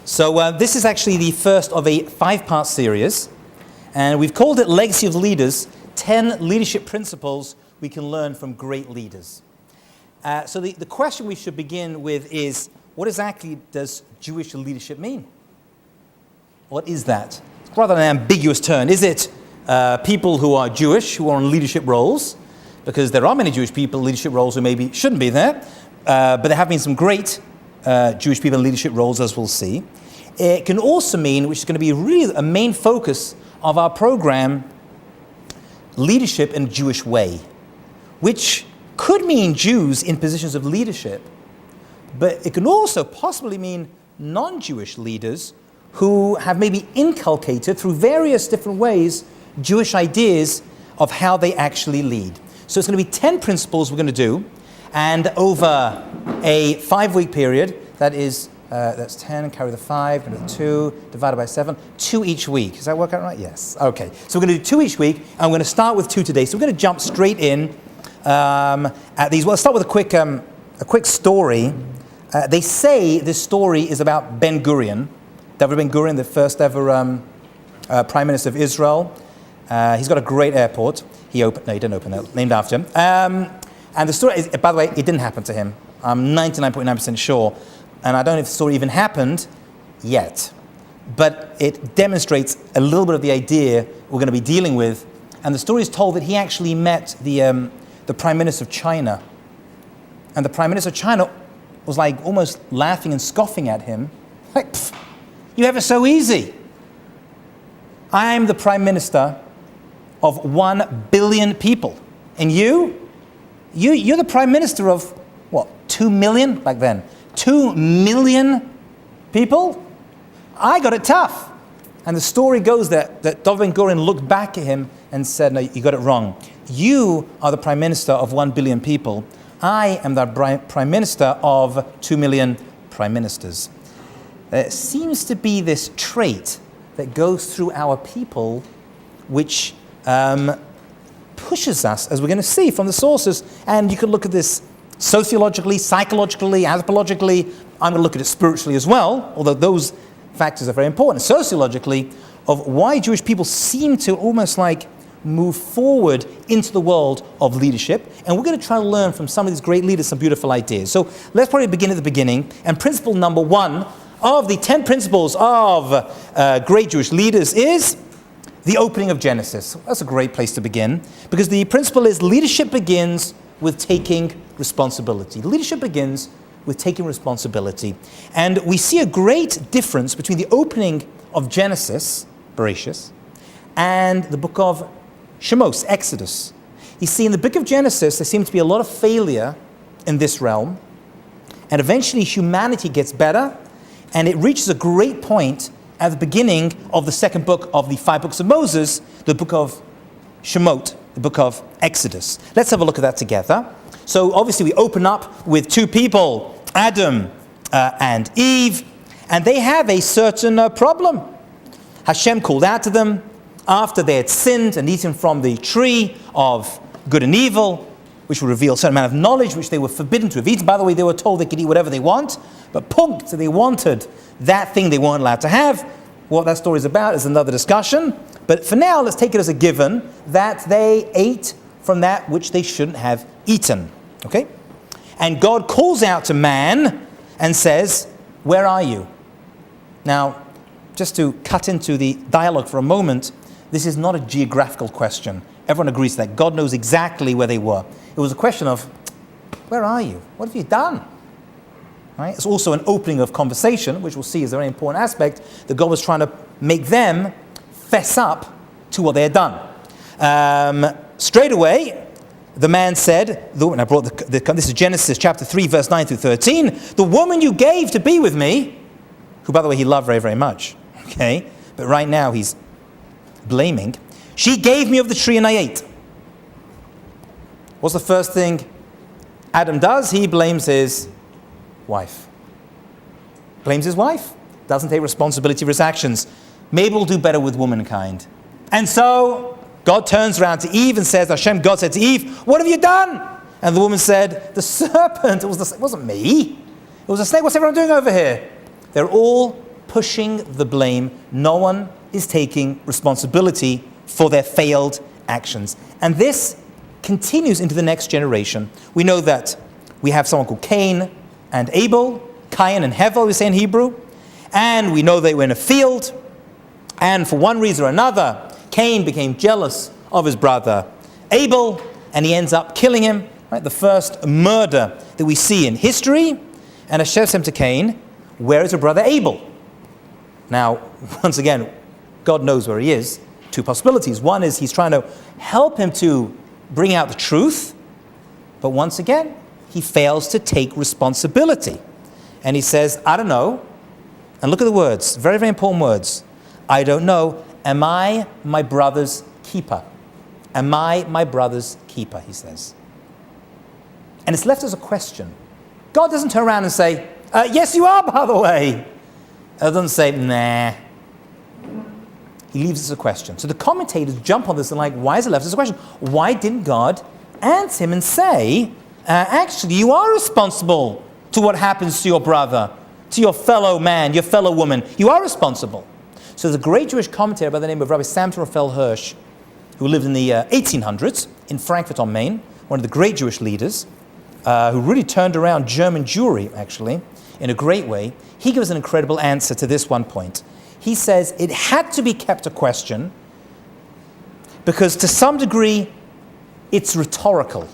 So this is actually the first of a 5-part series, and we've called it Legacy of Leaders, 10 Leadership Principles We Can Learn from Great Leaders. So the question we should begin with is, what exactly does Jewish leadership mean? What is that? It's rather an ambiguous term. Is it people who are Jewish, who are in leadership roles? Because there are many Jewish people in leadership roles who maybe shouldn't be there, but there have been some great Jewish people in leadership roles, as we'll see. It can also mean, which is going to be really a main focus of our program, leadership in a Jewish way, which could mean Jews in positions of leadership, but it can also possibly mean non-Jewish leaders who have maybe inculcated through various different ways Jewish ideas of how they actually lead. So it's going to be 10 principles we're going to do, and over a 5-week period, that's 10, carry the 5, and the 2, divided by 7, 2 each week. Does that work out right? Yes. Okay. So we're going to do 2 each week, and we're going to start with 2 today. So we're going to jump straight in at these. Well, let's start with a quick story. They say this story is about Ben Gurion, David Ben Gurion, the first ever Prime Minister of Israel. He's got a great airport. He didn't open that, named after him. And the story is, by the way, it didn't happen to him. I'm 99.9% sure. And I don't know if the story even happened yet. But it demonstrates a little bit of the idea we're going to be dealing with. And the story is told that he actually met the Prime Minister of China. And the Prime Minister of China was like almost laughing and scoffing at him. Like, you have it so easy. I am the Prime Minister of 1 billion people. And you're the Prime Minister of, 2 million back then? 2 million people? I got it tough. And the story goes that David Ben Gurion looked back at him and said, no, you got it wrong. You are the Prime Minister of 1 billion people. I am the Prime Minister of 2 million Prime Ministers. There seems to be this trait that goes through our people which pushes us, as we're going to see from the sources, and you could look at this sociologically, psychologically, anthropologically. I'm going to look at it spiritually as well, although those factors are very important. Sociologically, of why Jewish people seem to almost like move forward into the world of leadership. And we're going to try to learn from some of these great leaders some beautiful ideas. So let's probably begin at the beginning. And principle number 1 of the 10 principles of great Jewish leaders is the opening of Genesis. That's a great place to begin, because the principle is leadership begins with taking responsibility. Leadership begins with taking responsibility. And we see a great difference between the opening of Genesis, Bereshit, and the book of Shemos, Exodus. You see, in the book of Genesis, there seems to be a lot of failure in this realm, and eventually humanity gets better, and it reaches a great point at the beginning of the second book of the 5 books of Moses, the book of Shemot, the book of Exodus. Let's have a look at that together. So obviously we open up with 2 people, Adam and Eve, and they have a certain problem. Hashem called out to them after they had sinned and eaten from the tree of good and evil, which would reveal a certain amount of knowledge which they were forbidden to have eaten. By the way, they were told they could eat whatever they want, but they wanted that thing they weren't allowed to have. What that story is about is another discussion. But for now, let's take it as a given that they ate from that which they shouldn't have eaten. Okay? And God calls out to man and says, where are you? Now, just to cut into the dialogue for a moment, this is not a geographical question. Everyone agrees that God knows exactly where they were. It was a question of, where are you? What have you done? Right? It's also an opening of conversation, which we'll see is a very important aspect, that God was trying to make them fess up to what they had done. Straight away, the man said, and I brought this is Genesis chapter 3, verse 9 through 13, the woman you gave to be with me, who, by the way, he loved very, very much, okay? But right now he's blaming. She gave me of the tree and I ate. What's the first thing Adam does? He blames his wife. Blames his wife. Doesn't take responsibility for his actions. Maybe we'll do better with womankind. And so God turns around to Eve and says, Hashem, God said to Eve, what have you done? And the woman said, the serpent. It wasn't me. It was a snake. What's everyone doing over here? They're all pushing the blame. No one is taking responsibility for their failed actions. And this continues into the next generation. We know that we have someone called Cain and Abel, Cain and Hevel, we say in Hebrew. And we know they were in a field. And for one reason or another, Cain became jealous of his brother Abel, and he ends up killing him. Right? The first murder that we see in history. And Hashem said to Cain, where is your brother Abel? Now, once again, God knows where he is. Two possibilities. One is he's trying to help him to bring out the truth. But once again, he fails to take responsibility. And he says, I don't know. And look at the words, very, very important words. I don't know. Am I my brother's keeper? Am I my brother's keeper, he says. And it's left as a question. God doesn't turn around and say, yes, you are, by the way. It doesn't say, nah. He leaves it as a question. So the commentators jump on this and like, why is it left as a question? Why didn't God answer him and say, actually, you are responsible to what happens to your brother, to your fellow man, your fellow woman. You are responsible. So there's a great Jewish commentator by the name of Rabbi Samson Raphael Hirsch, who lived in the 1800s in Frankfurt on Main, one of the great Jewish leaders, who really turned around German Jewry, actually, in a great way. He gives an incredible answer to this one point. He says it had to be kept a question because to some degree it's rhetorical.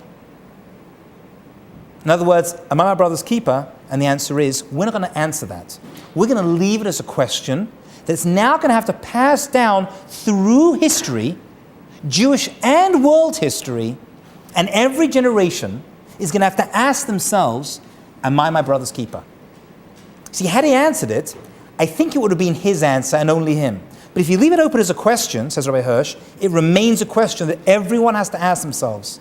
In other words, am I my brother's keeper? And the answer is, we're not going to answer that. We're going to leave it as a question that's now going to have to pass down through history, Jewish and world history, and every generation is going to have to ask themselves, am I my brother's keeper? See, had he answered it, I think it would have been his answer and only him. But if you leave it open as a question, says Rabbi Hirsch, it remains a question that everyone has to ask themselves.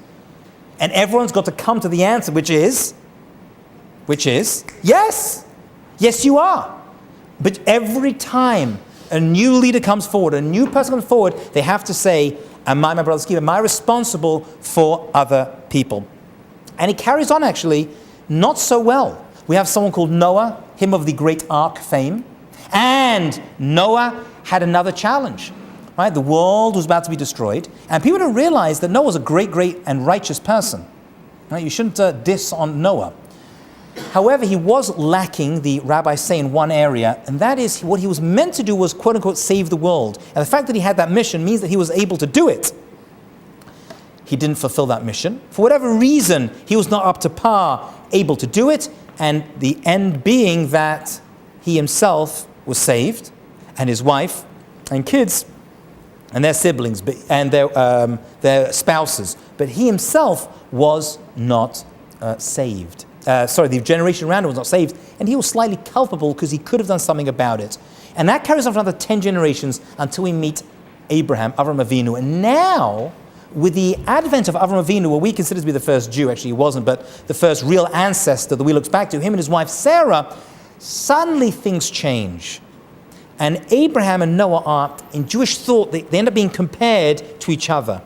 And everyone's got to come to the answer, which is, yes. Yes, you are. But every time a new leader comes forward, a new person comes forward, they have to say, am I my brother's keeper? Am I responsible for other people? And he carries on, actually, not so well. We have someone called Noah, him of the great ark fame. And Noah had another challenge. Right? The world was about to be destroyed. And people don't realize that Noah was a great, great and righteous person. Right? You shouldn't diss on Noah. However, he was lacking, the rabbis say, in one area, and that is what he was meant to do was, quote unquote, save the world. And the fact that he had that mission means that he was able to do it. He didn't fulfill that mission. For whatever reason, he was not up to par, able to do it, and the end being that he himself was saved, and his wife and kids, and their siblings, and their spouses. But he himself was not saved. The generation around him was not saved, and he was slightly culpable because he could have done something about it. And that carries on for another 10 generations until we meet Abraham, Avram Avinu. And now, with the advent of Avram Avinu, what we consider to be the first Jew, actually he wasn't, but the first real ancestor that we look back to, him and his wife Sarah, suddenly things change. And Abraham and Noah are, in Jewish thought, they end up being compared to each other.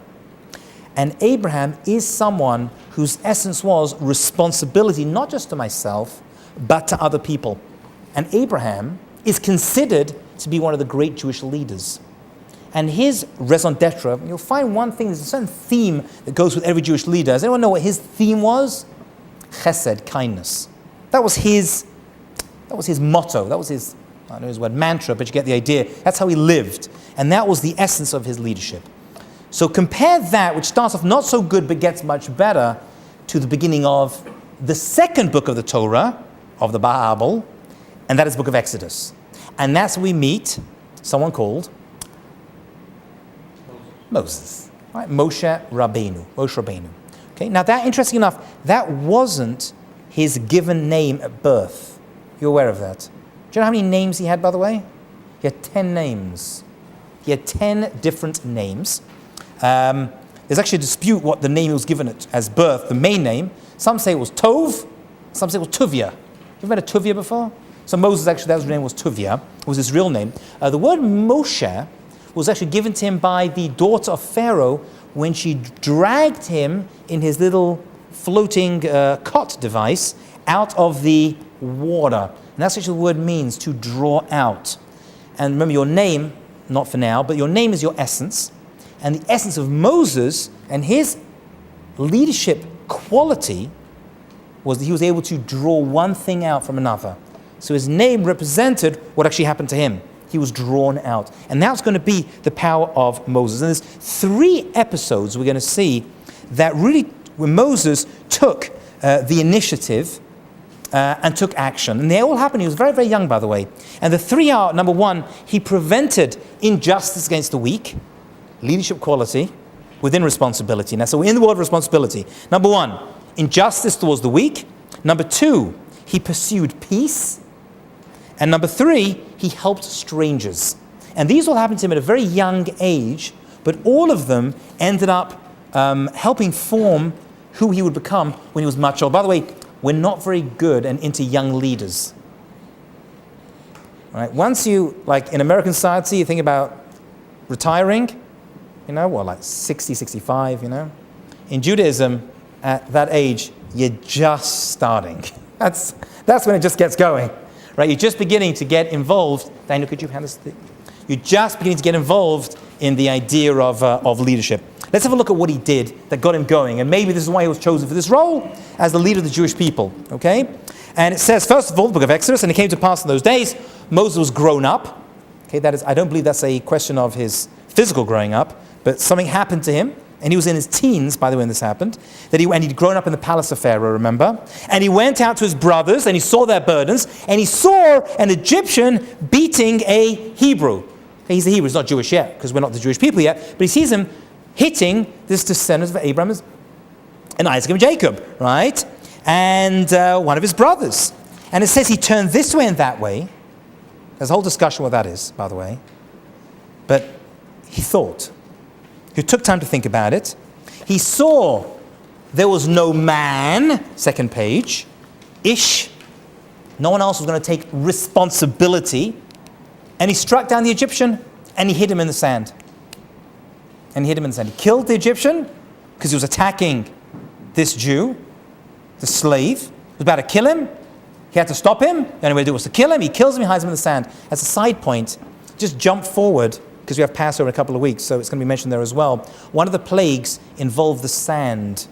And Abraham is someone whose essence was responsibility, not just to myself, but to other people. And Abraham is considered to be one of the great Jewish leaders. And his raison d'etre, you'll find one thing, there's a certain theme that goes with every Jewish leader. Does anyone know what his theme was? Chesed, kindness. That was his motto. That was his, I don't know his word, mantra, but you get the idea. That's how he lived. And that was the essence of his leadership. So compare that, which starts off not so good but gets much better, to the beginning of the second book of the Torah, of the Bible, and that is the book of Exodus. And that's where we meet someone called Moses. Right? Moshe Rabbeinu. Okay? Now that, interesting enough, that wasn't his given name at birth. You're aware of that. Do you know how many names he had, by the way? He had 10 names. He had 10 different names. There's actually a dispute what the name he was given it as birth, the main name. Some say it was Tov, some say it was Tuvia. You ever met a Tuvia before? So Moses, actually, that was his name, was Tuvia, was his real name. The word Moshe was actually given to him by the daughter of Pharaoh when she dragged him in his little floating cot device out of the water. And that's what the word means, to draw out. And remember, your name, not for now, but your name is your essence. And the essence of Moses and his leadership quality was that he was able to draw one thing out from another. So his name represented what actually happened to him. He was drawn out. And that's going to be the power of Moses. And there's 3 episodes we're going to see that really, when Moses took the initiative and took action. And they all happened. He was very, very young, by the way. And the 3 are, number 1, he prevented injustice against the weak, leadership quality, within responsibility. Now, so we're in the world of responsibility. Number 1, injustice towards the weak. Number 2, he pursued peace. And number 3, he helped strangers. And these all happened to him at a very young age, but all of them ended up helping form who he would become when he was much older. By the way, we're not very good and into young leaders. All right? Once you, like in American society, you think about retiring, like 60, 65, In Judaism, at that age, you're just starting. That's when it just gets going, right? You're just beginning to get involved. Daniel, could you hand us You're just beginning to get involved in the idea of leadership. Let's have a look at what he did that got him going. And maybe this is why he was chosen for this role as the leader of the Jewish people, okay? And it says, first of all, the book of Exodus, and it came to pass in those days, Moses was grown up. Okay, that is, I don't believe that's a question of his physical growing up, but something happened to him, and he was in his teens, by the way, when this happened, and he'd grown up in the palace of Pharaoh, remember? And he went out to his brothers, and he saw their burdens, and he saw an Egyptian beating a Hebrew. He's a Hebrew, he's not Jewish yet, because we're not the Jewish people yet, but he sees him hitting this descendant of Abraham and Isaac and Jacob, right? And one of his brothers. And it says he turned this way and that way. There's a whole discussion what that is, by the way. But he thought. He took time to think about it. He saw there was no man, second page, ish. No one else was going to take responsibility. And he struck down the Egyptian and he hid him in the sand. He killed the Egyptian because he was attacking this Jew, the slave. He was about to kill him. He had to stop him. The only way to do it was to kill him. He kills him, he hides him in the sand. As a side point, just jump forward, because we have Passover in a couple of weeks, so it's going to be mentioned there as well. One of the plagues involved the sand,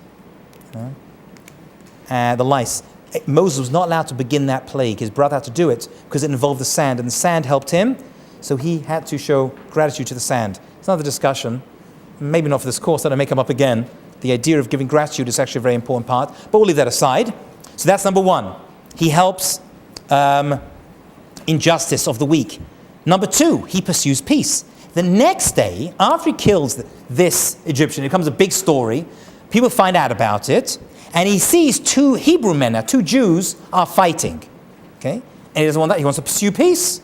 the lice. Moses was not allowed to begin that plague. His brother had to do it because it involved the sand, and the sand helped him, so he had to show gratitude to the sand. It's another discussion. Maybe not for this course, that I may come up again. The idea of giving gratitude is actually a very important part, but we'll leave that aside. So that's number 1. He helps injustice of the weak. Number 2, he pursues peace. The next day, after he kills this Egyptian, it becomes a big story. People find out about it, and he sees 2 Hebrew men, now 2 Jews, are fighting. Okay? And he doesn't want that. He wants to pursue peace.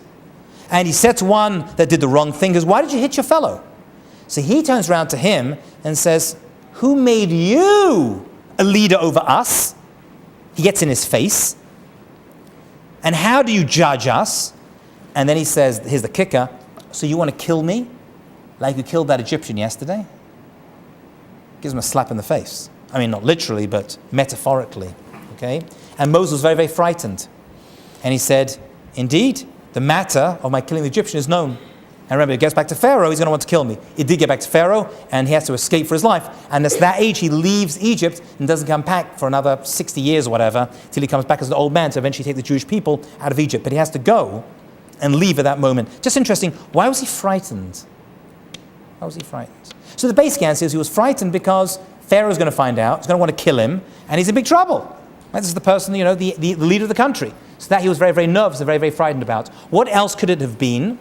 And he said to one that did the wrong thing, goes, "Why did you hit your fellow?" So he turns around to him and says, "Who made you a leader over us?" He gets in his face. "And how do you judge us?" And then he says, here's the kicker, "So you want to kill me like you killed that Egyptian yesterday?" Gives him a slap in the face. I mean, not literally, but metaphorically. Okay? And Moses was very, very frightened. And he said, "Indeed, the matter of my killing the Egyptian is known." And remember, it gets back to Pharaoh, he's going to want to kill me. It did get back to Pharaoh, and he has to escape for his life. And at that age, he leaves Egypt and doesn't come back for another 60 years or whatever, till he comes back as an old man to eventually take the Jewish people out of Egypt. But he has to go and leave at that moment. Just interesting, why was he frightened? Why was he frightened? So the basic answer is he was frightened because Pharaoh's going to find out, he's going to want to kill him, and he's in big trouble. Right? This is the person, the leader of the country. So that he was very, very nervous and very, very frightened about. What else could it have been?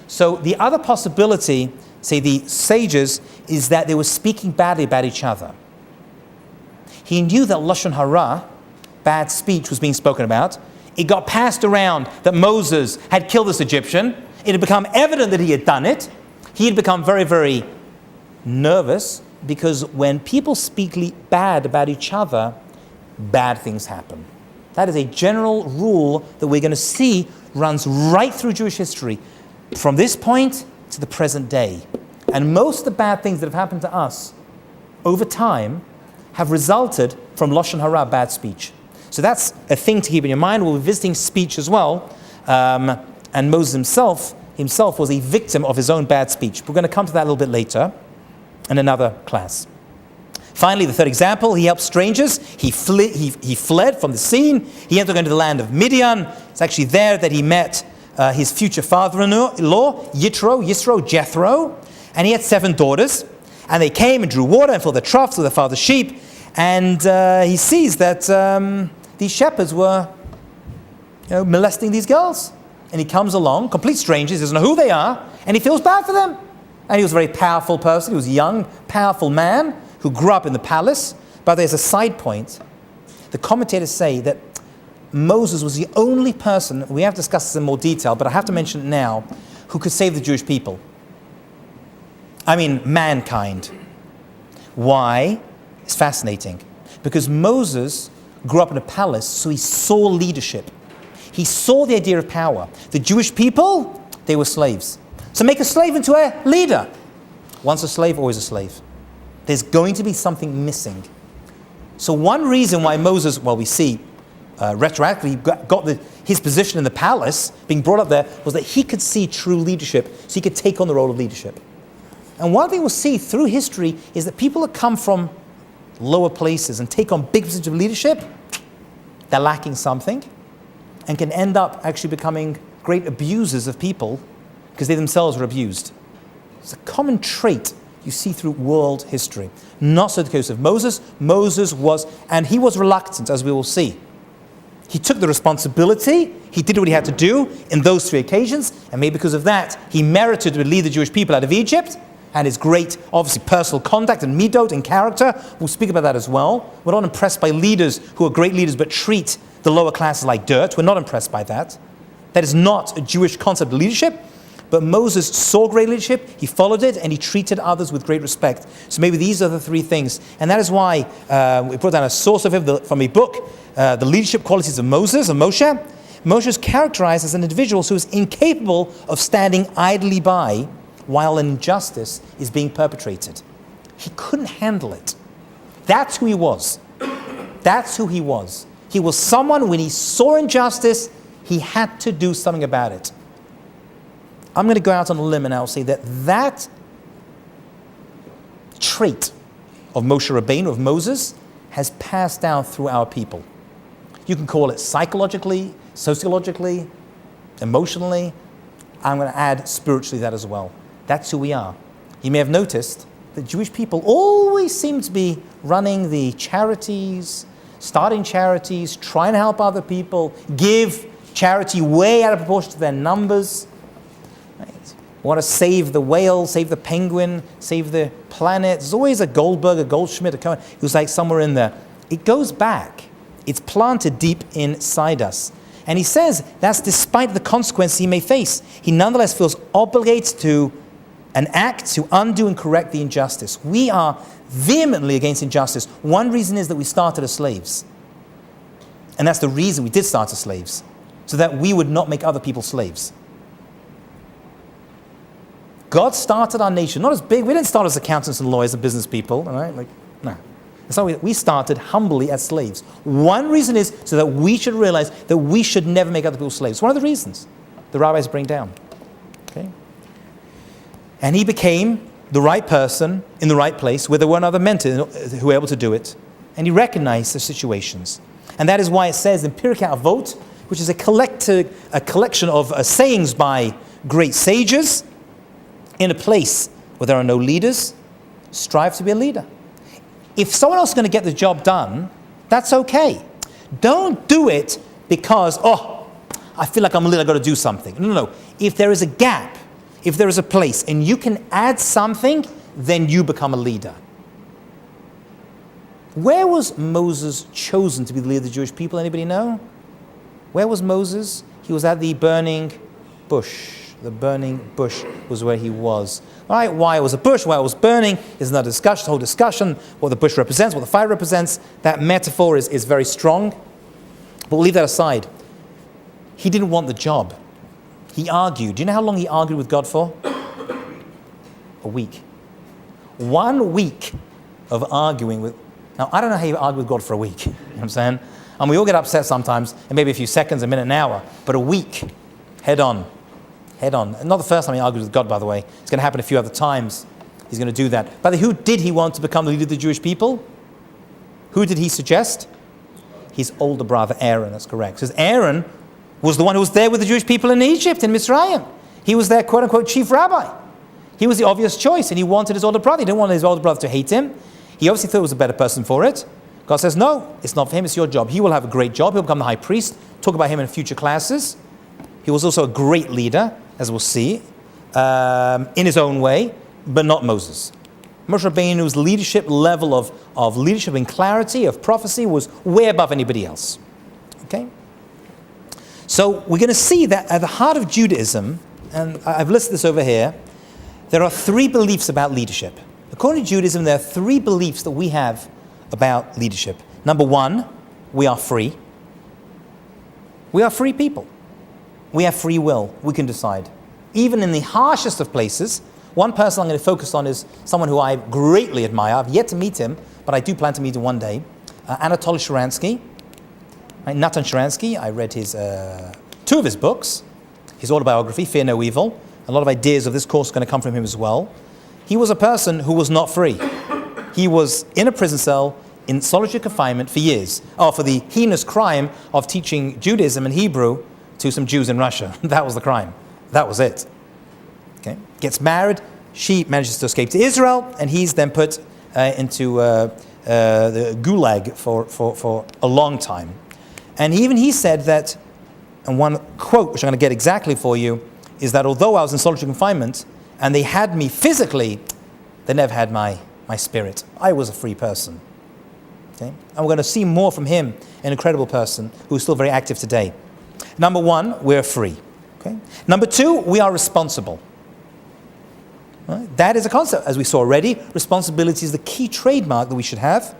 So the other possibility, say the sages, is that they were speaking badly about each other. He knew that Lashon Hara, bad speech, was being spoken about. It got passed around that Moses had killed this Egyptian. It had become evident that he had done it. He had become very, very nervous because when people speak bad about each other, bad things happen. That is a general rule that we're going to see runs right through Jewish history, from this point to the present day. And most of the bad things that have happened to us over time have resulted from Lashon Hara, bad speech. So that's a thing to keep in your mind. We'll be visiting speech as well. And Moses himself himself was a victim of his own bad speech. We're going to come to that a little bit later in another class. Finally, the third example, he helped strangers. He fled from the scene. He ended up going to the land of Midian. It's actually there that he met his future father-in-law, Jethro, and he had 7 daughters. And they came and drew water and filled their troughs with their father's sheep. And he sees that these shepherds were molesting these girls. And he comes along, complete strangers, doesn't know who they are, and he feels bad for them. And he was a very powerful person. He was a young, powerful man who grew up in the palace. But there's a side point. The commentators say that Moses was the only person, we have discussed this in more detail, but I have to mention it now, who could save the Jewish people. I mean, mankind. Why? It's fascinating. Because Moses grew up in a palace, so he saw leadership. He saw the idea of power. The Jewish people, they were slaves. So make a slave into a leader. Once a slave, always a slave. There's going to be something missing. So one reason why Moses, well, we see retroactively got his position in the palace, being brought up there, was that he could see true leadership, so he could take on the role of leadership. And one thing we'll see through history is that people that come from lower places and take on big positions of leadership, they're lacking something and can end up actually becoming great abusers of people because they themselves were abused. It's a common trait you see through world history. Not so the case of Moses. Moses was, and he was reluctant, as we will see. He took the responsibility. He did what he had to do in those 3 occasions, and maybe because of that, he merited to lead the Jewish people out of Egypt, and his great, obviously, personal conduct and midot and character. We'll speak about that as well. We're not impressed by leaders who are great leaders but treat the lower classes like dirt. We're not impressed by that. That is not a Jewish concept of leadership. But Moses saw great leadership, he followed it, and he treated others with great respect. So maybe these are the 3 things. And that is why we brought down a source of him from a book, The Leadership Qualities of Moses, of Moshe. Moshe is characterized as an individual who is incapable of standing idly by while an injustice is being perpetrated. He couldn't handle it. That's who he was. That's who he was. He was someone, when he saw injustice, he had to do something about it. I'm going to go out on a limb and I'll say that trait of Moshe Rabbeinu, of Moses, has passed down through our people. You can call it psychologically, sociologically, emotionally. I'm going to add spiritually that as well. That's who we are. You may have noticed that Jewish people always seem to be running the charities, starting charities, trying to help other people, give charity way out of proportion to their numbers. Want to save the whale, save the penguin, save the planet. There's always a Goldberg, a Goldschmidt, a Cohen, who's like somewhere in there. It goes back. It's planted deep inside us. And he says that's despite the consequences he may face. He nonetheless feels obligated to an act to undo and correct the injustice. We are vehemently against injustice. One reason is that we started as slaves. And that's the reason we did start as slaves, so that we would not make other people slaves. God started our nation, not as big. We didn't start as accountants and lawyers and business people, all right? No. That's not we started humbly as slaves. One reason is so that we should realize that we should never make other people slaves. One of the reasons the rabbis bring down. Okay? And he became the right person in the right place where there were other men who were able to do it. And he recognized the situations. And that is why it says in Pirkei Avot, which is a collection of sayings by great sages, in a place where there are no leaders, strive to be a leader. If someone else is going to get the job done, that's okay. Don't do it because, I feel like I'm a leader, I've got to do something. No. If there is a gap, if there is a place, and you can add something, then you become a leader. Where was Moses chosen to be the leader of the Jewish people? Anybody know? Where was Moses? He was at the burning bush. The burning bush was where he was. All right, why it was a bush, why it was burning is another discussion, whole discussion, what the bush represents, what the fire represents. That metaphor is very strong. But we'll leave that aside. He didn't want the job. He argued. Do you know how long he argued with God for? A week. 1 week of arguing with... Now, I don't know how you argue with God for a week. You know what I'm saying? And we all get upset sometimes, and maybe a few seconds, a minute, an hour. But a week, head on. head on. Not the first time he argued with God, by the way. It's going to happen a few other times. He's going to do that. But who did he want to become the leader of the Jewish people? Who did he suggest? His older brother, Aaron. That's correct. Because Aaron was the one who was there with the Jewish people in Egypt, in Mitzrayim. He was their quote-unquote chief rabbi. He was the obvious choice, and he wanted his older brother. He didn't want his older brother to hate him. He obviously thought he was a better person for it. God says, no, it's not for him, it's your job. He will have a great job. He'll become the high priest. Talk about him in future classes. He was also a great leader, as we'll see, in his own way, but not Moses. Moshe Rabbeinu's leadership level of leadership and clarity, of prophecy, was way above anybody else. Okay? So we're going to see that at the heart of Judaism, and I've listed this over here, there are three beliefs about leadership. According to Judaism, there are three beliefs that we have about leadership. Number one, we are free. We are free people. We have free will. We can decide. Even in the harshest of places, one person I'm going to focus on is someone who I greatly admire. I've yet to meet him, but I do plan to meet him one day. Anatoly Sharansky. Natan Sharansky. I read two of his books. His autobiography, Fear No Evil. A lot of ideas of this course are going to come from him as well. He was a person who was not free. He was in a prison cell in solitary confinement for years. For the heinous crime of teaching Judaism and Hebrew to some Jews in Russia. That was the crime. That was it. Okay. Gets married. She manages to escape to Israel, and he's then put into the gulag for a long time. And even he said that, and one quote, which I'm going to get exactly for you, is that although I was in solitary confinement, and they had me physically, they never had my spirit. I was a free person. Okay? And we're going to see more from him, an incredible person who's still very active today. Number one, we're free. Okay? Number two, we are responsible. Right? That is a concept, as we saw already. Responsibility is the key trademark that we should have.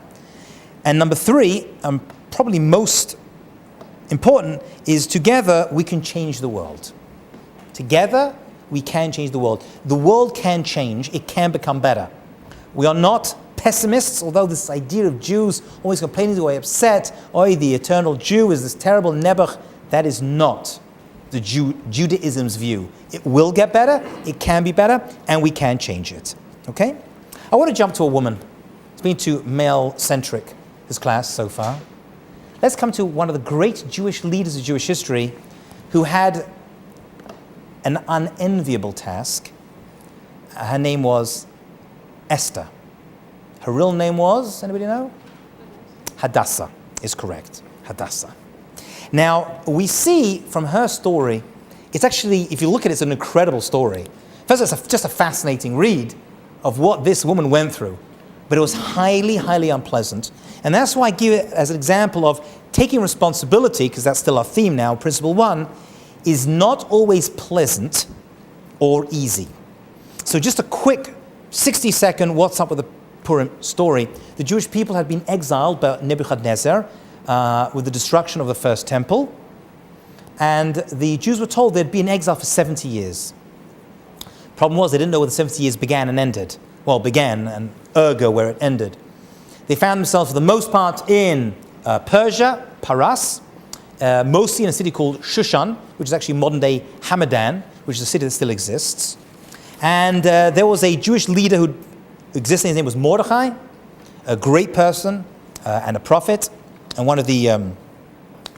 And number three, probably most important, is together we can change the world. Together we can change the world. The world can change. It can become better. We are not pessimists, although this idea of Jews always complaining, always upset, the eternal Jew is this terrible Nebuch. That is not the Judaism's view. It will get better, it can be better, and we can change it. Okay? I want to jump to a woman. It's been too male-centric, this class so far. Let's come to one of the great Jewish leaders of Jewish history who had an unenviable task. Her name was Esther. Her real name was, anybody know? Hadassah is correct. Hadassah. Now, we see from her story, it's actually, if you look at it, it's an incredible story. First, it's just a fascinating read of what this woman went through. But it was highly, highly unpleasant. And that's why I give it as an example of taking responsibility, because that's still our theme now. Principle one is not always pleasant or easy. So just a quick 60-second what's up with the Purim story. The Jewish people had been exiled by Nebuchadnezzar with the destruction of the first temple. And the Jews were told they'd be in exile for 70 years. Problem was, they didn't know where the 70 years began and ended. Well, began and ergo where it ended. They found themselves, for the most part, in Persia, Paras, mostly in a city called Shushan, which is actually modern-day Hamadan, which is a city that still exists. And there was a Jewish leader who existed. His name was Mordechai, a great person and a prophet, and one of the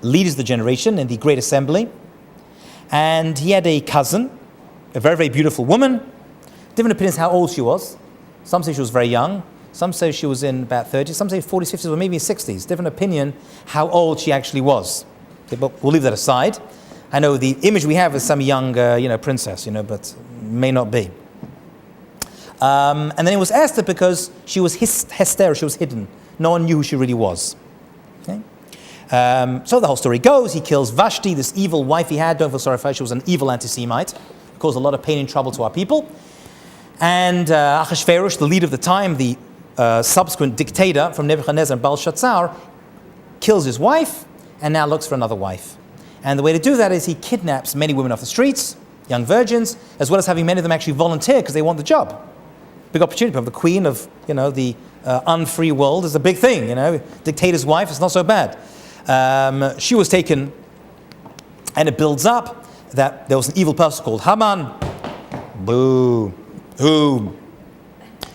leaders of the generation in the Great Assembly. And he had a cousin, a very, very beautiful woman. Different opinions how old she was. Some say she was very young. Some say she was in about 30s. Some say 40s, 50s, or maybe 60s. Different opinion how old she actually was. Okay, but we'll leave that aside. I know the image we have is some young, princess, but may not be. And then it was Esther because she was Esther. She was hidden. No one knew who she really was. Okay? So the whole story goes. He kills Vashti, this evil wife he had. Don't feel sorry for her. She was an evil anti-Semite. Caused a lot of pain and trouble to our people. And Achashverosh, the leader of the time, the subsequent dictator from Nebuchadnezzar and Belshazzar, kills his wife and now looks for another wife. And the way to do that is he kidnaps many women off the streets, young virgins, as well as having many of them actually volunteer because they want the job. Big opportunity. The queen of the unfree world is a big thing. Dictator's wife is not so bad. She was taken, and it builds up. that there was an evil person called Haman, who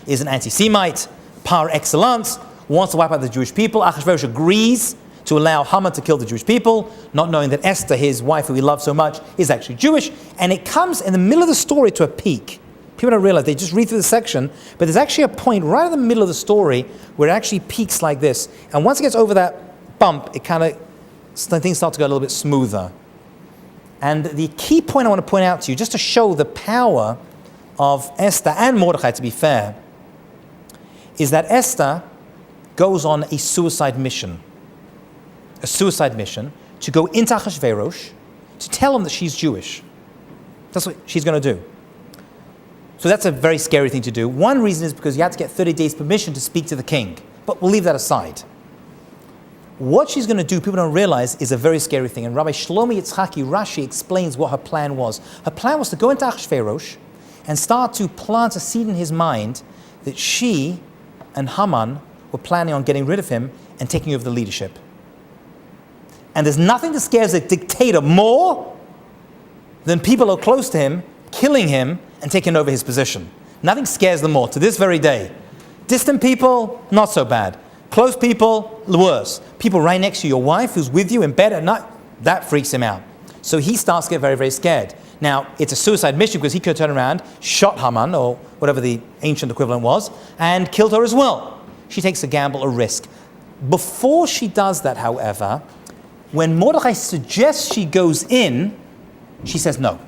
is an anti-Semite par excellence, wants to wipe out the Jewish people. Achashverosh agrees to allow Haman to kill the Jewish people, not knowing that Esther, his wife who he loved so much, is actually Jewish. And it comes in the middle of the story to a peak. People don't realize, they just read through the section, but there's actually a point right in the middle of the story where it actually peaks like this. And once it gets over that bump, it kind of, things start to go a little bit smoother. And the key point I want to point out to you, just to show the power of Esther and Mordechai, to be fair, is that Esther goes on a suicide mission to go into Achashverosh to tell him that she's Jewish. That's what she's going to do. So that's a very scary thing to do. One reason is because you have to get 30 days permission to speak to the king. But we'll leave that aside. What she's going to do, people don't realize, is a very scary thing. And Rabbi Shlomo Yitzchaki Rashi explains what her plan was. Her plan was to go into Achashverosh and start to plant a seed in his mind that she and Haman were planning on getting rid of him and taking over the leadership. And there's nothing that scares a dictator more than people who are close to him killing him and taking over his position. Nothing scares them more to this very day. Distant people, not so bad. Close people, worse. People right next to your wife who's with you in bed at night, that freaks him out. So he starts to get very, very scared. Now, it's a suicide mission because he could turn around, shot Haman, or whatever the ancient equivalent was, and killed her as well. She takes a gamble, a risk. Before she does that, however, when Mordechai suggests she goes in, she says no.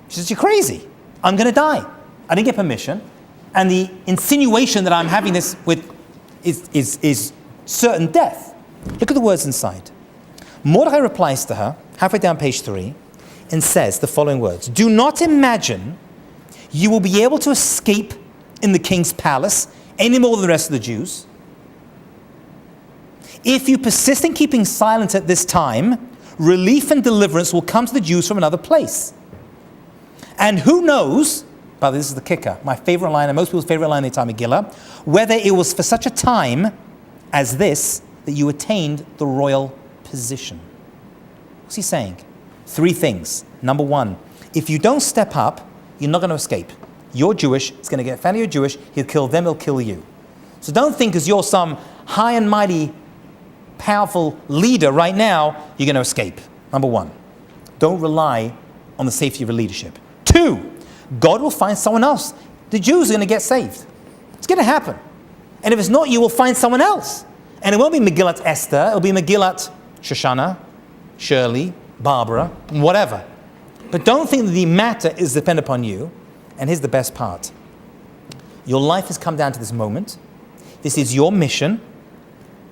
She says, you're crazy. I'm going to die. I didn't get permission. And the insinuation that I'm having this with is certain death. Look at the words inside. Mordechai replies to her, halfway down page 3, and says the following words. Do not imagine you will be able to escape in the king's palace any more than the rest of the Jews. If you persist in keeping silent at this time, relief and deliverance will come to the Jews from another place. And who knows, but this is the kicker, my favorite line, and most people's favorite line in the time of Megillah, whether it was for such a time as this that you attained the royal position. What's he saying? 3 things. Number 1, if you don't step up, you're not going to escape. You're Jewish, it's going to get family, you're Jewish, he'll kill them, he'll kill you. So don't think because you're some high and mighty, powerful leader right now, you're going to escape. Number 1, don't rely on the safety of your leadership. 2, God will find someone else. The Jews are going to get saved. It's going to happen. And if it's not you, will find someone else. And it won't be Megillat Esther, it'll be Megillat Shoshana, Shirley, Barbara, whatever. But don't think that the matter is dependent upon you. And here's the best part. Your life has come down to this moment. This is your mission,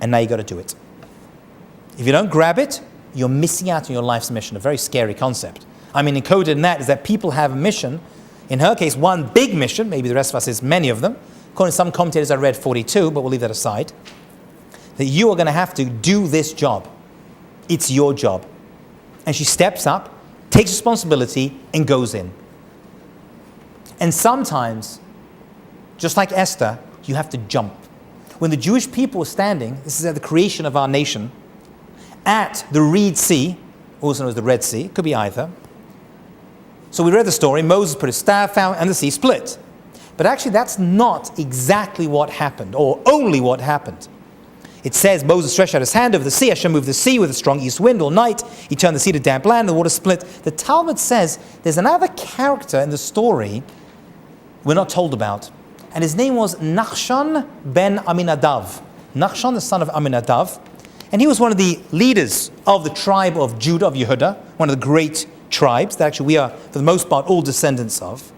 and now you got to do it. If you don't grab it, you're missing out on your life's mission, a very scary concept. I mean, encoded in that is that people have a mission. In her case, one big mission, maybe the rest of us is many of them. According to some commentators, I read 42, but we'll leave that aside. That you are going to have to do this job. It's your job. And she steps up, takes responsibility, and goes in. And sometimes, just like Esther, you have to jump. When the Jewish people were standing, this is at the creation of our nation, at the Reed Sea, also known as the Red Sea, could be either. So we read the story, Moses put his staff out and the sea split. But actually that's not exactly what happened, or only what happened. It says Moses stretched out his hand over the sea, Hashem moved the sea with a strong east wind all night, he turned the sea to damp land, the water split. The Talmud says there's another character in the story we're not told about, and his name was Nachshon ben Aminadav. Nachshon, the son of Aminadav, and he was one of the leaders of the tribe of Judah, of Yehuda, one of the great tribes that actually we are, for the most part, all descendants of.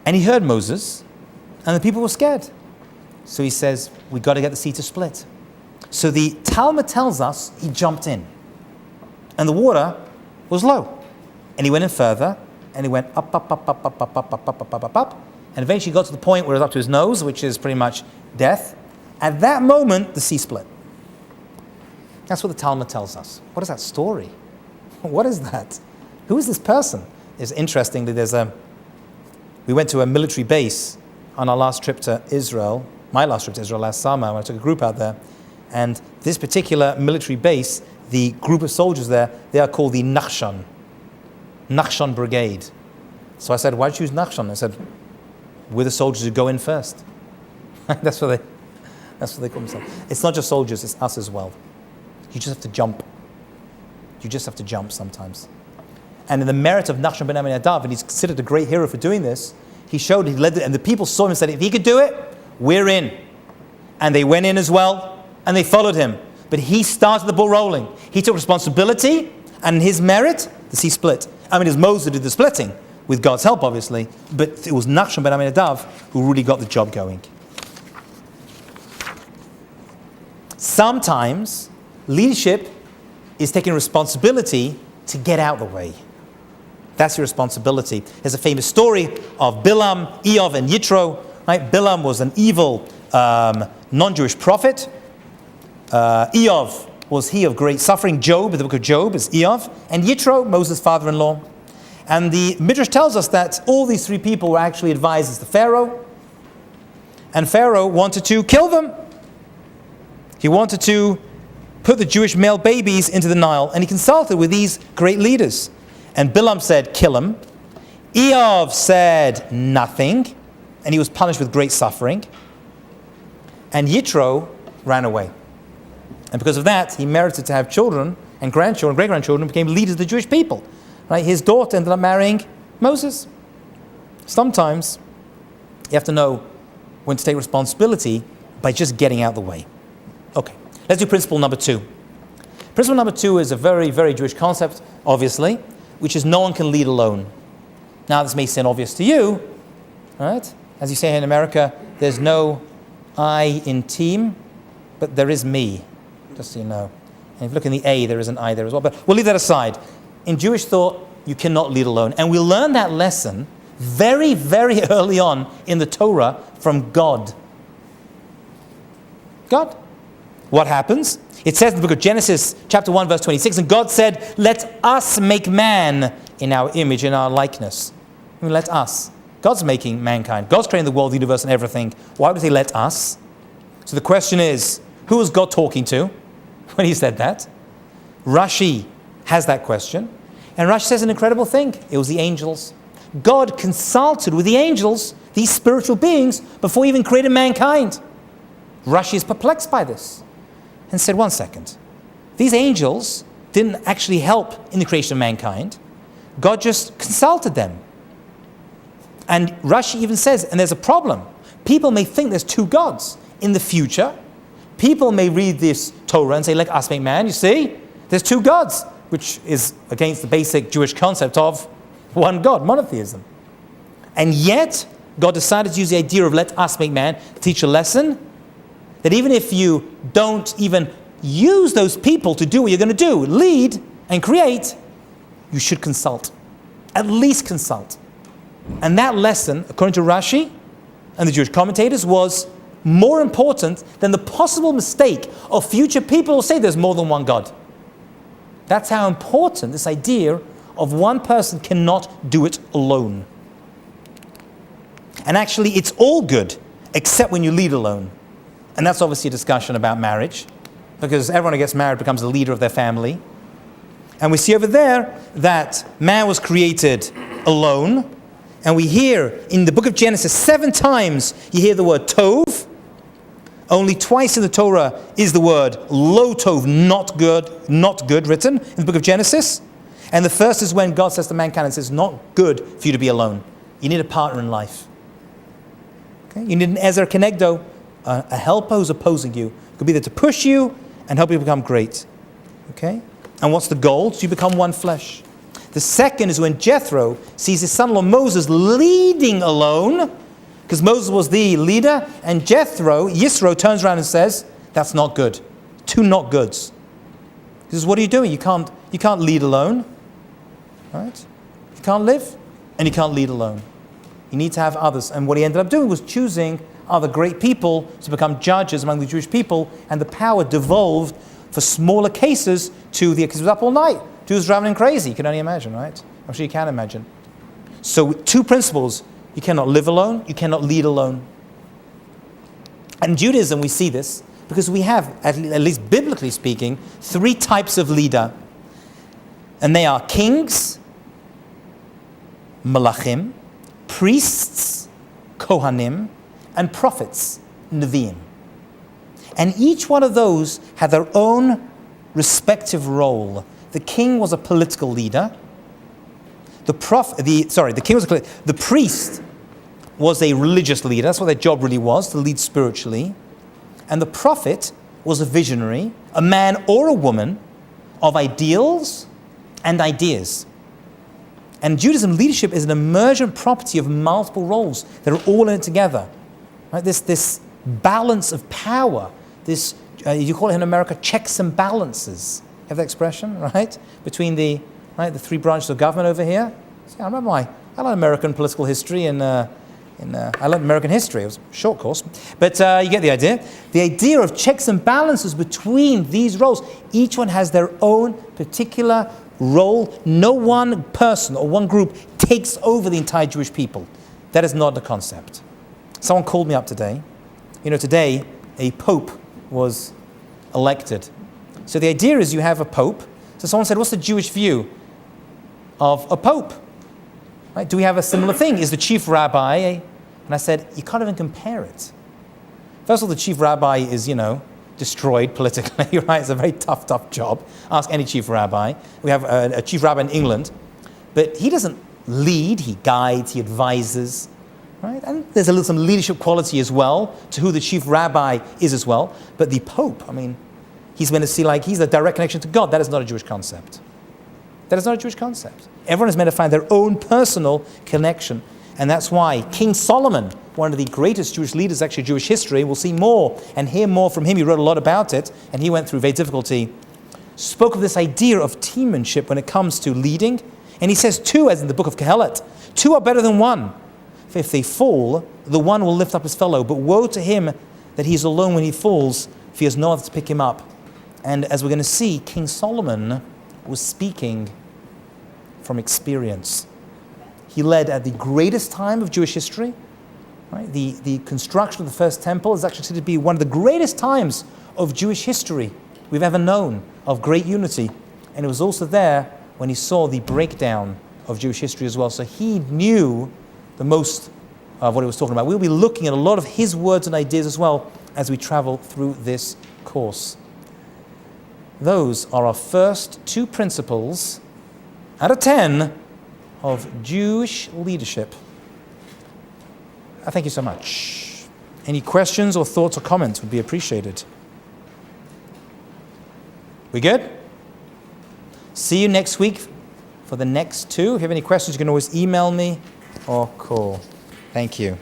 And he heard Moses, and the people were scared. So he says, we got to get the sea to split. So the Talmud tells us he jumped in, and the water was low. And he went in further, and he went up, and eventually got to the point where it was up to his nose, which is pretty much death. At that moment, the sea split. That's what the Talmud tells us. What is that story? What is that? Who is this person? It's interesting that we went to a military base on our last trip to Israel, my last trip to Israel last summer, when I took a group out there. And this particular military base, the group of soldiers there, they are called the Nachshon Brigade. So I said, why did you choose Nachshon? I said, we're the soldiers who go in first. That's what they call themselves. It's not just soldiers, it's us as well. You just have to jump. You just have to jump sometimes. And in the merit of Menachem Begin, and he's considered a great hero for doing this, he led it, and the people saw him and said, if he could do it, we're in. And they went in as well, and they followed him. But he started the ball rolling. He took responsibility, and in his merit, the sea split. I mean, it was Moses who did the splitting, with God's help, obviously, but it was Menachem Begin who really got the job going. Sometimes, leadership is taking responsibility to get out of the way. That's your responsibility. There's a famous story of Bilam, Eov, and Yitro. Right? Bilam was an evil non-Jewish prophet. Eov was he of great suffering. Job, in the book of Job, is Eov. And Yitro, Moses' father-in-law. And the Midrash tells us that all these three people were actually advisors to Pharaoh. And Pharaoh wanted to kill them. He wanted to put the Jewish male babies into the Nile. And he consulted with these great leaders. And Bilam said, kill him. Eov said, nothing. And he was punished with great suffering. And Yitro ran away. And because of that, he merited to have children and grandchildren, great-grandchildren, became leaders of the Jewish people. Right? His daughter ended up marrying Moses. Sometimes you have to know when to take responsibility by just getting out of the way. Okay, let's do principle number 2. Principle number 2 is a very, very Jewish concept, obviously, which is no one can lead alone. Now, this may seem obvious to you, right? As you say here in America, there's no I in team, but there is me, just so you know. And if you look in the A, there is an I there as well. But we'll leave that aside. In Jewish thought, you cannot lead alone. And we learn that lesson very, very early on in the Torah from God. God. What happens? It says in the book of Genesis, chapter 1, verse 26, and God said, let us make man in our image, in our likeness. I mean, let us. God's making mankind. God's creating the world, the universe, and everything. Why would he say, let us? So the question is, who was God talking to when he said that? Rashi has that question. And Rashi says an incredible thing. It was the angels. God consulted with the angels, these spiritual beings, before he even created mankind. Rashi is perplexed by this and said, one second. These angels didn't actually help in the creation of mankind. God just consulted them. And Rashi even says, and there's a problem. People may think there's two gods. In the future, people may read this Torah and say, let us make man. You see, there's two gods, which is against the basic Jewish concept of one God, monotheism. And yet, God decided to use the idea of let us make man to teach a lesson that even if you don't even use those people to do what you're going to do, lead and create, you should consult. At least consult. And that lesson, according to Rashi and the Jewish commentators, was more important than the possible mistake of future people who say there's more than one God. That's how important this idea of one person cannot do it alone. And actually, it's all good, except when you lead alone. And that's obviously a discussion about marriage, because everyone who gets married becomes the leader of their family. And we see over there that man was created alone. And we hear in the book of Genesis 7 times you hear the word tov. Only twice in the Torah is the word lo tov, not good, written in the book of Genesis. And the first is when God says to mankind, and says, not good for you to be alone. You need a partner in life. Okay? You need an Ezer Kenegdo, a helper who's opposing you. It could be there to push you and help you become great. Okay? And what's the goal? So you become one flesh. The second is when Jethro sees his son-in-law Moses leading alone, because Moses was the leader, and Yisro turns around and says, that's not good. Two not goods. He says, what are you doing? You can't lead alone. Right? You can't live, and you can't lead alone. You need to have others. And what he ended up doing was choosing other great people to become judges among the Jewish people, and the power devolved for smaller cases to because he was up all night. He was driving him crazy. You can only imagine, right? I'm sure you can imagine. So 2 principles. You cannot live alone. You cannot lead alone. And in Judaism, we see this Because we have, at least biblically speaking, 3 types of leader. And they are kings, malachim, priests, kohanim, and prophets, neviim. And each one of those had their own respective role. The king was a political leader. The priest was a religious leader. That's what their job really was, to lead spiritually. And the prophet was a visionary, a man or a woman of ideals and ideas. And Judaism leadership is an emergent property of multiple roles that are all in it together. Right? This balance of power, this, you call it in America, checks and balances. Have that expression, right? Between the 3 branches of government over here. See, I learned American political history I learned American history. It was a short course. But you get the idea. The idea of checks and balances between these roles. Each one has their own particular role. No one person or one group takes over the entire Jewish people. That is not the concept. Someone called me up today. Today a pope was elected. So the idea is you have a pope. So someone said, what's the Jewish view of a pope? Right? Do we have a similar thing? Is the chief rabbi? And I said, you can't even compare it. First of all, the chief rabbi is, destroyed politically, right? It's a very tough job. Ask any chief rabbi. We have a chief rabbi in England, but he doesn't lead, he guides, he advises, right? And there's some leadership quality as well to who the chief rabbi is as well. But the pope, he's meant to see he's a direct connection to God. That is not a Jewish concept. That is not a Jewish concept. Everyone is meant to find their own personal connection. And that's why King Solomon, one of the greatest Jewish leaders, actually Jewish history, we'll see more and hear more from him. He wrote a lot about it, and he went through great difficulty, spoke of this idea of teammanship when it comes to leading. And he says 2, as in the book of Kohelet, 2 are better than 1. For if they fall, the one will lift up his fellow. But woe to him that he is alone when he falls, if he has no other to pick him up. And as we're going to see, King Solomon was speaking from experience. He led at the greatest time of Jewish history. Right? The construction of the first temple is actually considered to be one of the greatest times of Jewish history we've ever known, of great unity. And it was also there when he saw the breakdown of Jewish history as well. So he knew the most of what he was talking about. We'll be looking at a lot of his words and ideas as well as we travel through this course. Those are our first 2 principles out of 10 of Jewish leadership. I thank you so much. Any questions or thoughts or comments would be appreciated. We good? See you next week for the next 2. If you have any questions, you can always email me or call. Thank you.